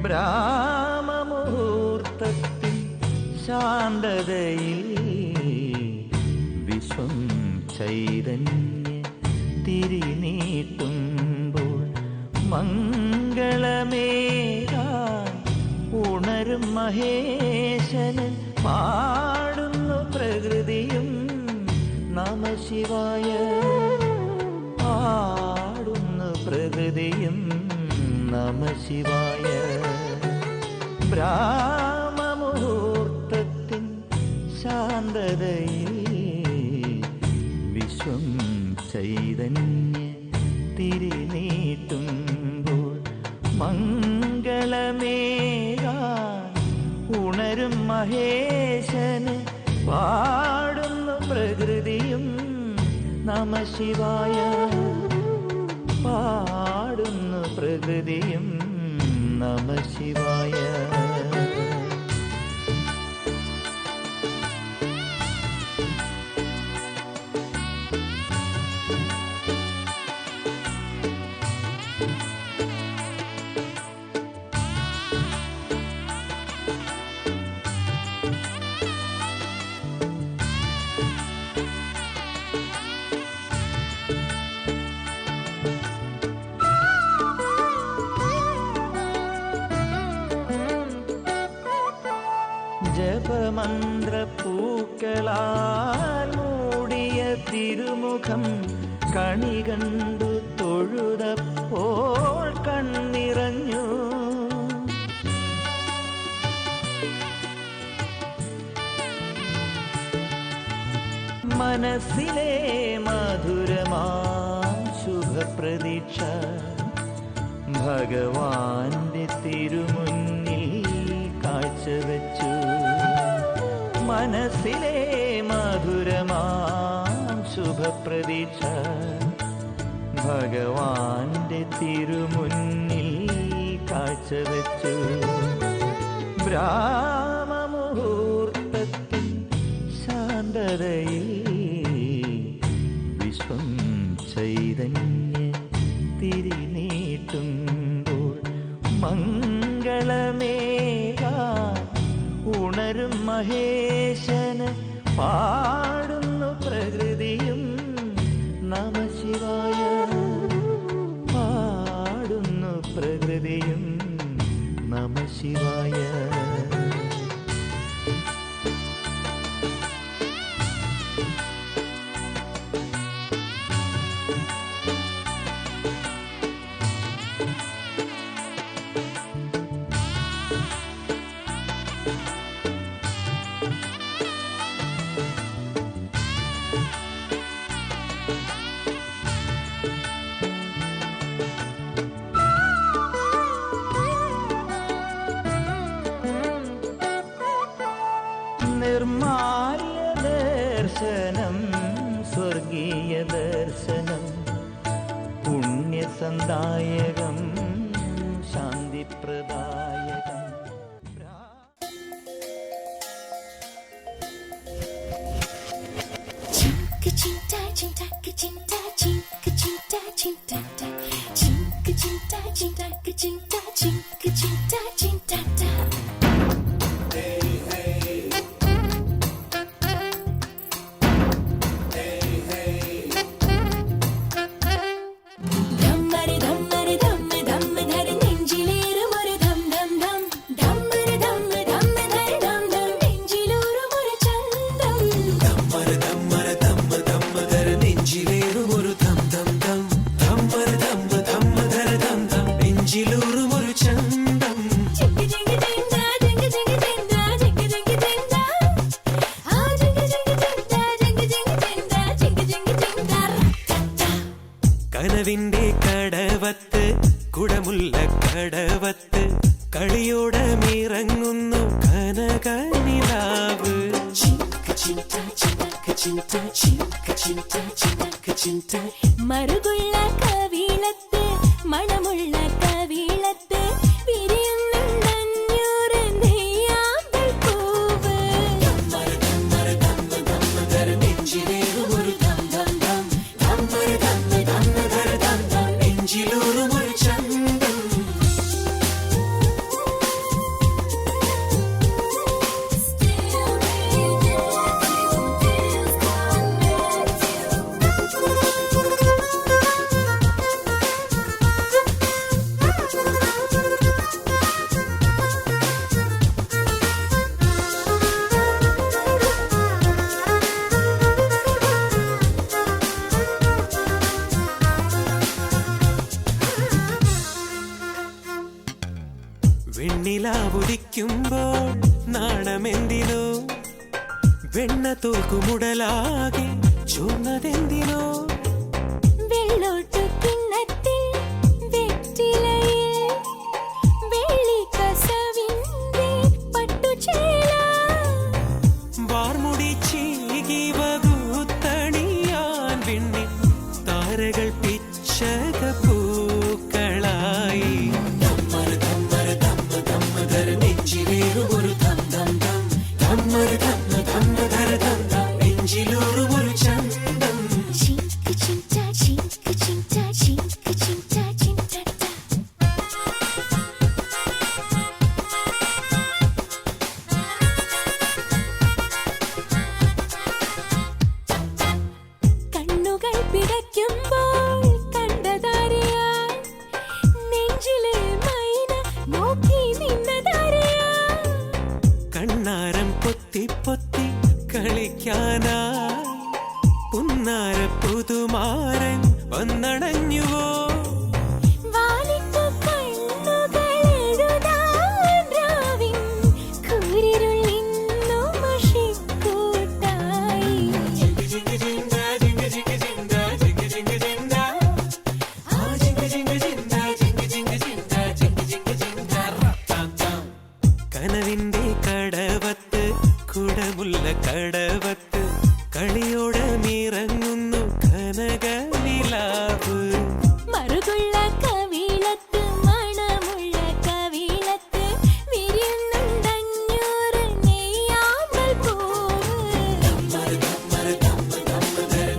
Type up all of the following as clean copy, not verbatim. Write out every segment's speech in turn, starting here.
ബ്രാഹ്മമുഹൂർത്തത്തിൽ ശാന്തതയിൽ വിശ്വം ചൈതന്യ തിരിനീട്ടുമ്പോൾ മംഗളമേകാൻ ഉണരും മഹേശന് പാടുന്നു പ്രകൃതിയും നമഃശിവായ. പാടുന്നു പ്രകൃതിയും നമഃശിവായ. ബ്രാഹ്മമുഹൂർത്തത്തിൻ ശാന്തതയിൽ വിശ്വം ചൈതന്യ തിരിനീട്ടുമ്പോൾ മംഗളമേകാൻ ഉണരും മഹേശന് പാടുന്നു പ്രകൃതിയും നമഃശിവായ. പാടുന്നു പ്രകൃതിയും നമഃശിവായ. ജപമന്ത്രപ്പൂക്കളാൽ മൂടിയ തിരുമുഖം കണി കണ്ടു തൊഴുതപ്പോൾ കണ്ണിറഞ്ഞു. മനസ്സിലെ മധുരമാം ശുഭപ്രതീക്ഷ ഭഗവാന്റെ തിരുമുന്നിൽ കാഴ്ചവെച്ചു. മനസ്സിലെ മധുരമാം ശുഭപ്രതീക്ഷ ഭഗവാന്റെ തിരുമുന്നിൽ കാഴ്ചവെച്ചു. ബ്രാഹ്മമുഹൂർത്തത്തിൽ ശാന്തതയിൽ വിശ്വം ചൈതന്യ തിരിനീട്ടുമ്പോൾ മംഗളമേകാൻ ഉണരും മഹേശന് പാടുന്നു പ്രകൃതിയും നമഃശിവായ. പാടുന്നു പ്രകൃതിയും നമഃശിവായ. നിർമാല്യ ദർശനം സ്വർഗീയ ദർശനം പുണ്യസന്ദായകം ശാന്തിപ്രദായകം. കനവിന്റെ കടവത്ത് കുടമുല്ല കടവത്ത് കളിയോടമിറങ്ങുന്നു കനകനിലാവ്. മറുകുള്ള കവിളത്ത് മണമുള്ള കവിളത്ത് വിരിയുന്നുണ്ടഞ്ഞൂറ് നെയ്യാമ്പൽ പൂവ്. നെഞ്ചിലൂറുമൊരു ചന്തം വെണ്ണിലാവുദിക്കുമ്പോൾ നാണമെന്തിനോ വെണ്ണ തോൽക്കുമുടലാകെ ചുവന്നതെന്തിനോ വെള്ളോട്ടു കിണ്ണത്തിൽ വെറ്റിലയിൽ വെള്ളിക്കസവിന്റെ പട്ടുചേല വാർമുടി ചീകി വകുത്തണിയാൻ വിണ്ണിൽ താരകൾ പിച്ചക പൂക്കളായി ധമ്മര് ധമ്മര് ധമ്മ ധമ്മധര നെഞ്ചിലേറും ഒരു ധം ധം ധം ധമ്മര് ധമ്മ ധമ്മധര ധം ധം നെഞ്ചിലൂറും ഒരു ചന്തം ചിങ്ക് ചിങ്ക ചിങ്ക് ചിങ്ക ചിങ്ക് ചിങ്ക ചിന്തട്ട കണ്ണുകൾ പിടയ്ക്കുമ്പോൾ കണ്ടതാരയാ നെഞ്ചിലെ മൈന നോക്കി നിന്നതാരയാ കണ്ണാരം പൊത്തി പൊത്തി കളിക്കാനായി പുന്നാര പുതുമാരൻ വന്നണഞ്ഞുവോ വാലിട്ടു കണ്ണുകളെഴുതാൻ രാവിൻ കൂരിരുൾ ഇന്നു മഷിക്കൂട്ടായി കനവിന്റെ കടവത്ത് കുടമുള്ള കടവത്ത് കളിയോടമിറങ്ങുന്നു കനക നിലാവ് മറുകുള്ള കവിളത്ത് മണമുള്ള കവിളത്ത് വിരിയുന്നുണ്ടഞ്ഞൂറ് നെയ്യാമ്പൽ പൂവ്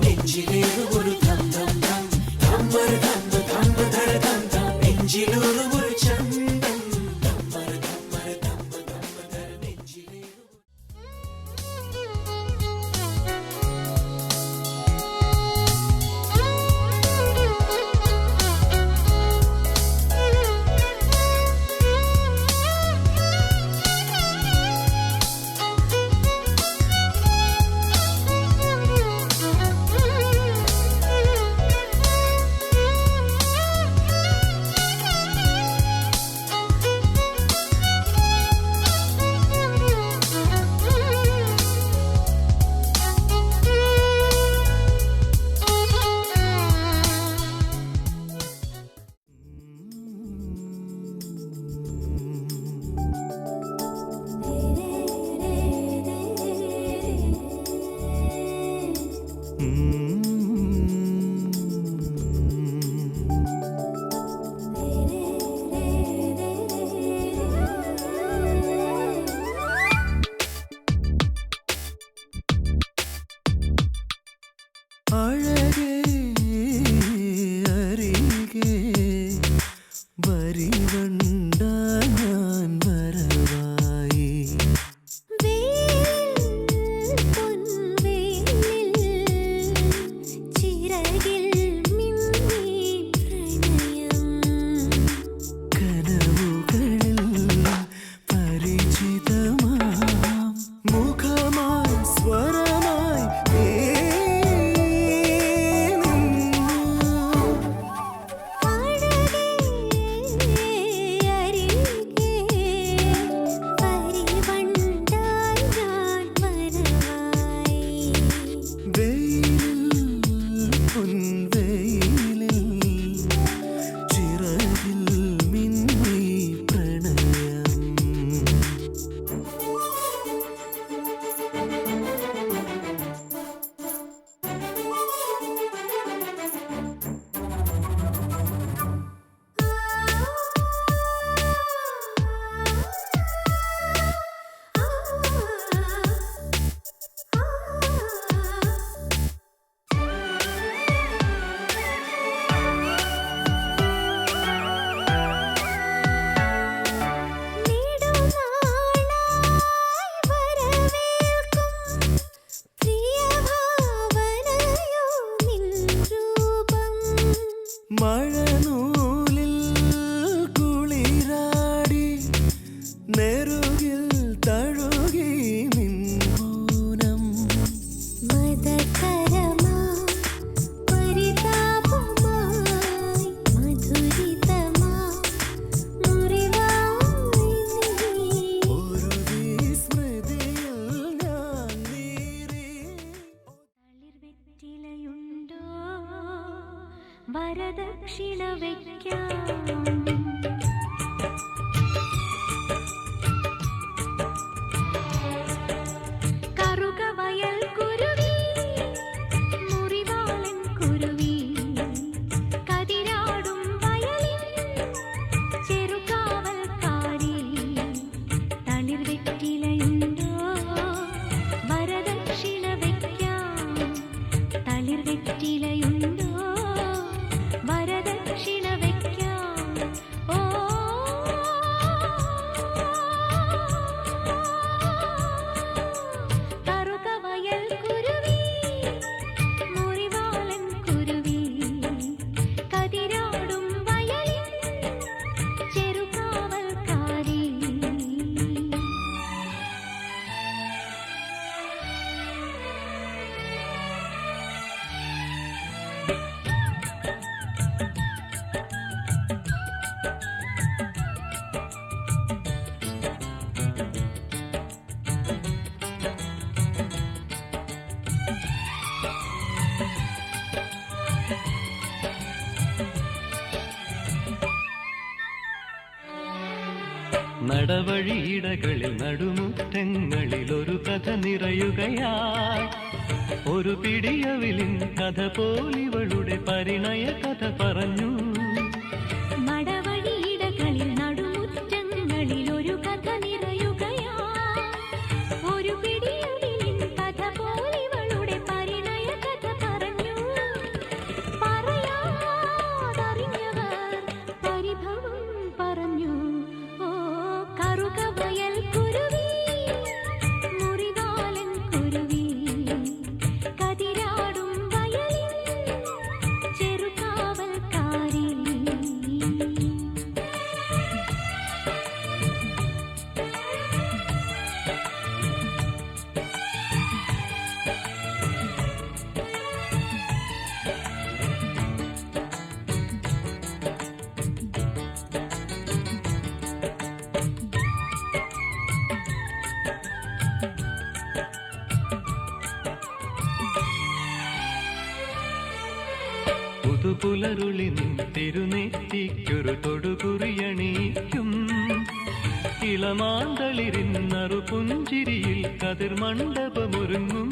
നെഞ്ചിലേറും ഒരു ധം ധം ധം ധമ്മര് ധമ്മ ധമ്മധര ധം ധം നെഞ്ചിലൂറും ഒരു ചന്തം ധമ്മര് ധമ്മര് ധമ്മ ധമ്മധര നെഞ്ചിലേറും അഴകേ അരികെ വരിവണ്ട ഞാൻ വരവായി ചിറകിൽ മിന്നി പ്രണയം കനവുകളിൽ പരിചിതമാം മുഖമായി സ്വരമായി നീ നിന്നു. വെയിലിൽ പൊൻവെയിലിൽ ചിറകിൽ മിന്നി പ്രണയം മഴനൂലിൽ കുളിരാടി നെറുകിൽ തഴുകി നിൻമൗനം മദകരമാ പരിതാപമായി മധുരിതമാ മുറിവായി വരദക്ഷിണ വയ്ക്കാം. കറുകവയൽ കുരുവി, മുറിവാളൻ കുരുവി, കതിരാടും വയലിൻ ചെറുകാവൽക്കാരി, തളിർവെറ്റിലയുണ്ടോ വരദക്ഷിണ വയ്ക്കാം. തളിർവെറ്റിലയുണ്ടോ വരദക്ഷിണ വയ്ക്കാം. ഓ കറുകവയൽ കുരുവി, മുറിവാളൻ കുരുവി, കതിരാടും വയലിൻ ചെറുകാവൽക്കാരി. നടവഴിയിടകളിൽ നടുമുറ്റങ്ങളിൽ ഒരു കഥ നിറയുകയായി. ഒരു പിടിയവിലിൻ കഥ പോലിവളുടെ പരിണയ കഥ പറഞ്ഞു. നടവഴിയിടകളിൽ നടുമുറ്റങ്ങളിൽ ഒരു കഥ നിറയുകയാ. ഒരു പിടിയവിലിൻ കഥ പോലിവളുടെ പരിണയ കഥ പറഞ്ഞു. പറയാതറിഞ്ഞവർ പരിഭവം പറഞ്ഞു. ഓ കറുകവയൽ കുരുവി, മുറിവാലൻ കുരുവി, കതിരാടും വയലിൻ ചെറുകാവൽക്കാരി. പുതുപുലരുളി നിൻ തിരുനെറ്റിക്കൊരു തൊടുകുറിയണിയിക്കും. ഇളമാന്തളിരിൻ നറുപുഞ്ചിരിയിൽ കതിർമണ്ഡപമൊരുങ്ങും.